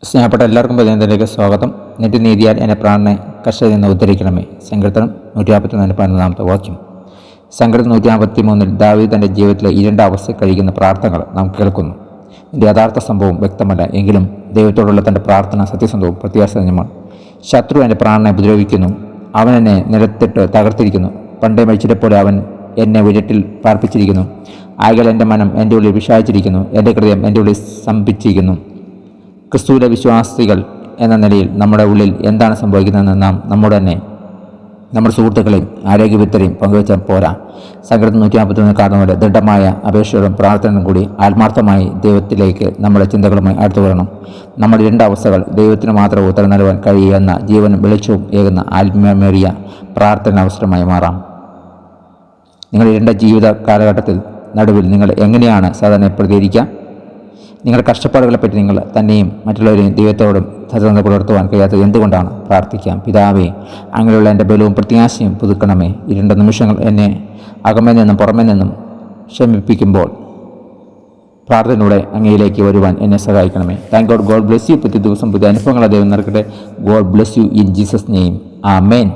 സ്നേഹപ്പെട്ട എല്ലാവർക്കും പതിനത്തിലേക്ക് സ്വാഗതം. നീതിയാൽ എന്നെ പ്രാണനെ കർഷകയിൽ നിന്ന് ഉദ്ധരിക്കണമേ. സങ്കീർത്തനം 141 വാക്യം. സങ്കീർത്തനം 143 ദാവീദ് തൻ്റെ ജീവിതത്തിലെ ഇരുണ്ട അവസ്ഥ കഴിക്കുന്ന പ്രാർത്ഥനകൾ നാം കേൾക്കുന്നു. ഇതിൻ്റെ യഥാർത്ഥ സംഭവം വ്യക്തമല്ല, എങ്കിലും ദൈവത്തോടുള്ള തൻ്റെ പ്രാർത്ഥന സത്യസന്ധവും പ്രത്യാശജന്യമാണ്. ശത്രു എൻ്റെ പ്രാണനെ ഉപദ്രവിക്കുന്നു, അവൻ എന്നെ നിലത്തിട്ട് തകർത്തിരിക്കുന്നു. പണ്ടേ മരിച്ചതുപോലെ അവൻ എന്നെ ഉയരത്തിൽ പാർപ്പിച്ചിരിക്കുന്നു. ആകയാൽ എൻ്റെ മനം എൻ്റെ ഉള്ളിൽ വിഷാദിച്ചിരിക്കുന്നു, എൻ്റെ ഹൃദയം എൻ്റെ ഉള്ളിൽ സ്തംഭിച്ചിരിക്കുന്നു. ക്രിസ്തുവിലെ വിശ്വാസികൾ എന്ന നിലയിൽ നമ്മുടെ ഉള്ളിൽ എന്താണ് സംഭവിക്കുന്നതെന്ന് നാം നമ്മുടെ സുഹൃത്തുക്കളെയും ആരോഗ്യവിത്തരെയും പങ്കുവെച്ചാൽ പോരാ. സങ്കീർത്തനം 141 കാണുന്നവരുടെ ദൃഢമായ അപേക്ഷയോടും പ്രാർത്ഥനയും കൂടി ആത്മാർത്ഥമായി ദൈവത്തിലേക്ക് നമ്മുടെ ചിന്തകളുമായി അടുത്തു വരണം. നമ്മുടെ രണ്ട് അവസ്ഥകൾ ദൈവത്തിന് മാത്രം ഉത്തരം നൽകാൻ കഴിയുന്ന ജീവനും വെളിച്ചവും ഏകുന്ന ആത്മീയമേറിയ പ്രാർത്ഥന അവസരമായി മാറാം. നിങ്ങളുടെ ഇരുണ്ട ജീവിത കാലഘട്ടത്തിൽ നടുവിൽ നിങ്ങൾ എങ്ങനെയാണ് സാധാരണ പ്രതികരിക്കുക? നിങ്ങളുടെ കഷ്ടപ്പാടുകളെപ്പറ്റി നിങ്ങൾ തന്നെയും മറ്റുള്ളവരെയും ദൈവത്തോടും സത്യസന്ധത പുലർത്തുവാൻ കഴിയാത്തത് എന്തുകൊണ്ടാണ്? പ്രാർത്ഥിക്കാം. പിതാവേ, അങ്ങനെയുള്ള എൻ്റെ ബലവും പ്രത്യാശയും പുതുക്കണമേ. ഇരുണ്ട നിമിഷങ്ങൾ എന്നെ അകമേ നിന്നും പുറമേ നിന്നും ക്ഷമിപ്പിക്കുമ്പോൾ പ്രാർത്ഥനയിലൂടെ അങ്ങയിലേക്ക് വരുവാൻ എന്നെ സഹായിക്കണമേ. Thank God. God bless you. പുതിയ ദിവസം പുതിയ അനുഭവങ്ങളെ ദൈവം നൽകട്ടെ. God bless you in Jesus name. Amen.